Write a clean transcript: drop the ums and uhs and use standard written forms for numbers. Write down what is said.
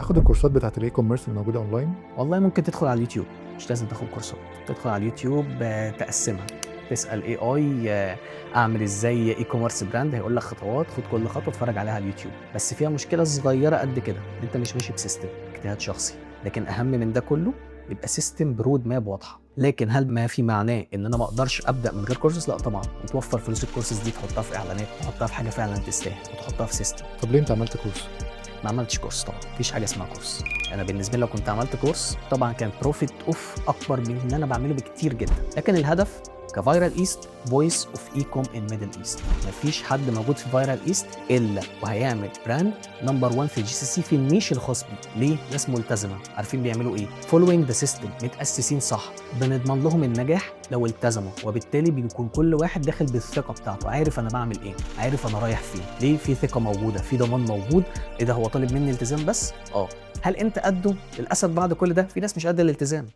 اخد الكورسات بتاعه الاي كوميرس الموجوده اونلاين؟ والله ممكن تدخل على اليوتيوب، مش لازم تاخد كورسات، تدخل على اليوتيوب تقسّمها، تسأل AI أعمل إزاي e-commerce brand هيقول لك خطوات، خُد كل خطوة اتفرّج عليها على اليوتيوب، بس فيها مشكلة صغيّرة قد كده، أنت مش ماشي بسيستم، اجتهاد شخصي، لكن أهم من ده كلّه يبقى سيستم بroad map واضحة، لكن هل ما في معناه إن أنا ما أقدرش أبدأ من غير courses؟ لأ طبعًا، وتوفّر فلوس الcourses دي تحطها في إعلانات، تحطها في حاجة فعلًا تستاهل، وتحطها في سيستم. طب ليه انت عملت كورس؟ ما عملتش كورس طبعًا، ما فيش حاجة اسمها كورس، أنا بالنسبة لي لو كنت عملت كورس طبعًا كان profit off أكبر من اللي أنا باعمله بكتير جدًا، لكن الهدف كviral east voice of e-com in middle east ما فيش حد موجود في viral east إلا وهيعمل brand number 1 في الGCC في النيش الخاص بيه، ليه؟ ناس ملتزمة، عارفين بيعملوا إيه، following the system متأسسين صح، بنضمن لهم النجاح لو التزموا، وبالتالي بيكون كل واحد داخل بالثقة بتاعته، عارف أنا باعمل إيه، عارف أنا رايح فين، ليه؟ في ثقة موجودة، في ضمان موجود، إيه ده هو طالب مني التزام بس؟ هل أنت قدّه؟ للأسف بعد كل ده في ناس مش قد الالتزام.